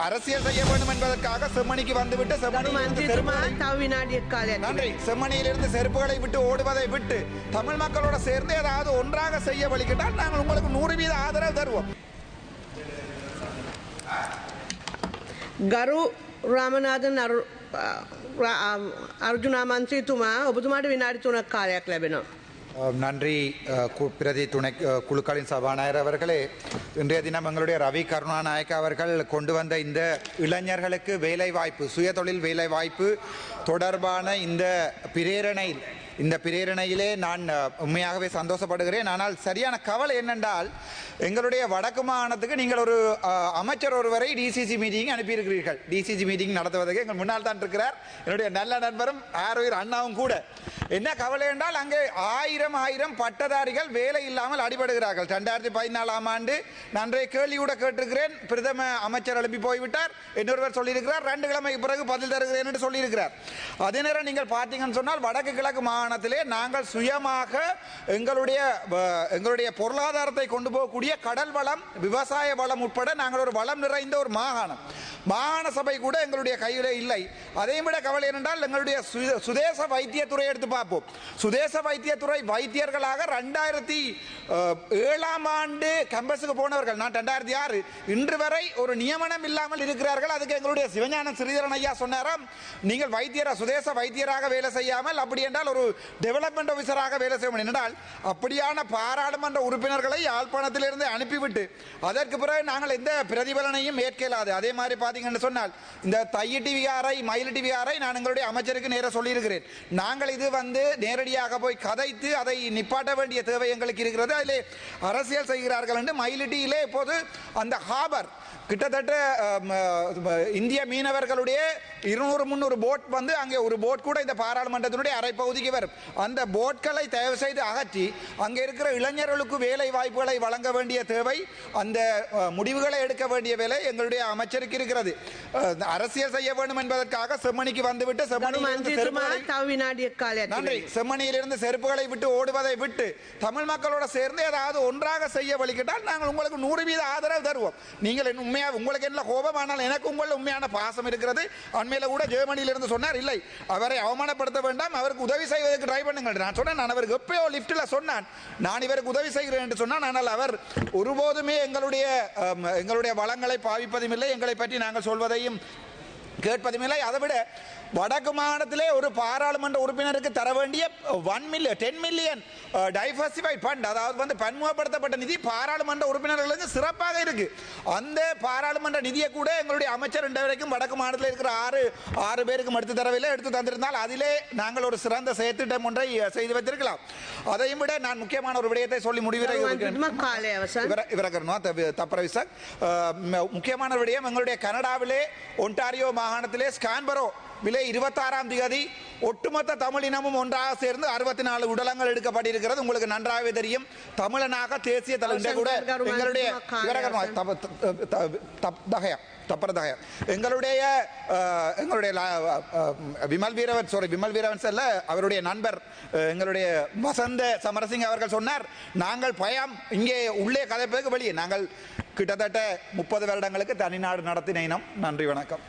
அரசியல் செய்ய வேண்டும் என்பதற்காக செம்மணிக்கு வந்துவிட்டு நன்றி செம்மணியிலிருந்து செருப்புகளை விட்டு ஓடுவதை விட்டு தமிழ் மக்களோட சேர்ந்து ஏதாவது ஒன்றாக செய்ய வழிகிட்டால் நாங்கள் உங்களுக்கு 100% ஆதரவு தருவோம். ගරු රාමනාදන් අර්ජුනා මන්ත්‍රීතුමා ඔබතුමාට විනාඩි 3ක් කාලයක් ලැබෙනවා. நன்றி பிரதி துணை குழுக்களின் சபாநாயகர் அவர்களே, இன்றைய தினம் எங்களுடைய ரவி கருணாநாயக்க அவர்கள் கொண்டு வந்த இந்த இளைஞர்களுக்கு வேலைவாய்ப்பு, சுயதொழில் வேலைவாய்ப்பு தொடர்பான இந்த பிரேரணையிலே நான் உண்மையாகவே சந்தோஷப்படுகிறேன். ஆனால் சரியான கவலை என்னென்றால், எங்களுடைய வடக்கு மாகாணத்துக்கு நீங்கள் ஒரு அமைச்சர் ஒருவரை டிசிசி மீட்டிங் அனுப்பியிருக்கிறீர்கள். டிசிசி மீட்டிங் நடத்துவதற்கு எங்கள் முன்னால் தான் இருக்கிறார் என்னுடைய நல்ல நண்பரும் ஆரோக்கிய அண்ணாவும் கூட. என்ன கவலை என்றால், அங்கே ஆயிரம் பட்டதாரிகள் வேலை இல்லாமல் அடிபடுகிறார்கள். 2014ஆம் ஆண்டு நான் கேள்வியோட கேட்டிருக்கிறேன், பிரதம அமைச்சர் எழுப்பி போய்விட்டார். இன்னொருவர் சொல்லியிருக்கிறார் 2 கிழமைக்கு பிறகு பதில் தருகிறேன் என்று சொல்லியிருக்கிறார். அதே நேரம் நீங்கள் பார்த்தீங்கன்னு சொன்னால், வடக்கு கிழக்கு மாகாணத்திலே நாங்கள் சுயமாக எங்களுடைய பொருளாதாரத்தை கொண்டு போகக்கூடிய கடல் வளம், விவசாய வளம் உட்பட நாங்கள் ஒரு வளம் நிறைந்த ஒரு மாகாணம். மாகாண சபை கூட எங்களுடைய கையிலே இல்லை. அதையும் விட கவலை என்றால், எங்களுடைய சுதேச வைத்தியத்துறை எடுத்து பார்ப்போம். சுதேச வைத்தியத்துறை வைத்தியர்களாக 2007ஆம் ஆண்டு கேம்பஸுக்கு போனவர்கள், நான் 2006 இன்று வரை ஒரு நியமனம் இல்லாமல் இருக்கிறார்கள். அதுக்கு எங்களுடைய சிவஞானம் ஸ்ரீதரன் ஐயா சொன்னாராம், நீங்கள் சுதேச வைத்தியராக வேலை செய்யாமல் அப்படி என்றால் ஒரு டெவலப்மெண்ட் ஆஃபீஸராக வேலை செய்ய முடியும் என்றால், அப்படியான பாராளுமன்ற உறுப்பினர்களை யாழ்ப்பாணத்திலிருந்து அனுப்பிவிட்டு அதற்கு பிறகு நாங்கள் எந்த பிரதிபலனையும் ஏற்கலாது. அதே மாதிரி பார்த்தீங்கன்னு சொன்னால், இந்த தையிட்டி விகாரை மயிலிட்டி விகாரை நான் எங்களுடைய அமைச்சருக்கு நேர சொல்லியிருக்கிறேன். நாங்கள் இது நேரடியாக போய் கதைத்து அதை நிப்பாட்ட வேண்டிய தேவை எங்களுக்கு இருக்கிறது. அதிலே அரசியல் செய்கிறார்கள் என்று மயிலிட்டியிலே இப்போது அந்த ஹாபர் கிட்டத்தட்ட இந்திய மீனவர்களுடைய 200-300 போட் அங்கே ஒரு போட் கூட இந்த பாராளுமன்றத்தினுடைய அரை பகுதிக்கு வரும். அந்த போட்களை தயவு செய்து அகற்றி அங்கே இருக்கிற இளைஞர்களுக்கு வேலை வாய்ப்புகளை வழங்க வேண்டிய தேவை, அந்த முடிவுகளை எடுக்க வேண்டிய வேலை எங்களுடைய அமைச்சருக்கு இருக்கிறது. அரசியல் செய்ய வேண்டும் என்பதற்காக செம்மணிக்கு வந்துவிட்டு செம்மணியிலிருந்து செருப்புகளை விட்டு ஓடுவதை விட்டு தமிழ் மக்களோட சேர்ந்து ஏதாவது ஒன்றாக செய்ய வழிகிட்டால் நாங்கள் உங்களுக்கு 100% ஆதரவு தருவோம். நீங்கள் உங்களுக்கு என்ன கோபம், ஆனால் எனக்கு உங்கள் உண்மையான பாசம் இருக்கிறது. அண்மையில கூட ஜெர்மனியிலிருந்து சொன்னார், இல்லை அவரை அவமானப்படுத்த வேண்டாம், அவருக்கு உதவி செய்வதற்கு ட்ரை பண்ணுங்கள். நான் சொன்னேன், நான் அவருக்கு எப்பயோ லிப்டில் சொன்னான், நான் இவருக்கு உதவி செய்கிறேன் என்று சொன்னான். ஆனால் அவர் ஒருபோதுமே எங்களுடைய வளங்களை பாவிப்பதும் இல்லை, எங்களை பற்றி நாங்கள் சொல்வதையும் கேட்பதும் இல்லை. அதை விட வடக்கு மாகாணத்திலே ஒரு பாராளுமன்ற உறுப்பினருக்கு தர வேண்டிய 10 மில்லியன் டைவர்சிஃபைட் ஃபண்ட், அதாவது பன்முகப்படுத்தப்பட்ட நிதி பாராளுமன்ற உறுப்பினர்களுக்கு சிறப்பாக இருக்கு. அந்த பாராளுமன்ற நிதியை கூட எங்களுடைய அமைச்சர் இன்று வரைக்கும் வடக்கு மாநிலத்தில் இருக்கிற 6 பேருக்கும் எடுத்து தரவில்லை. எடுத்து தந்திருந்தால் அதிலே நாங்கள் ஒரு சிறந்த செயற்திட்டம் ஒன்றை செய்து வைத்திருக்கலாம். அதையும் விட நான் முக்கியமான ஒரு விடயத்தை சொல்லி முடிவுரை முக்கியமான விடயம், எங்களுடைய கனடாவிலே ஒன்டாரியோ மாகாணத்திலே ஸ்கான்பரோ விலை 26ஆம் தேதி ஒட்டுமொத்த தமிழினமும் ஒன்றாக சேர்ந்து 64 உடலங்கள் எடுக்கப்பட்டிருக்கிறது. உங்களுக்கு நன்றாகவே தெரியும். தமிழனாக தேசிய தலைவர் கூட எங்களுடைய எங்களுடைய விமல் வீரவன் செல்ல அவருடைய நண்பர் எங்களுடைய வசந்த சமரசிங் அவர்கள் சொன்னார், நாங்கள் பயம் இங்கே உள்ளே கதைப்பதற்கு வெளியே நாங்கள் கிட்டத்தட்ட 30 வருடங்களுக்கு தனிநாடு நடத்தினோம். நன்றி, வணக்கம்.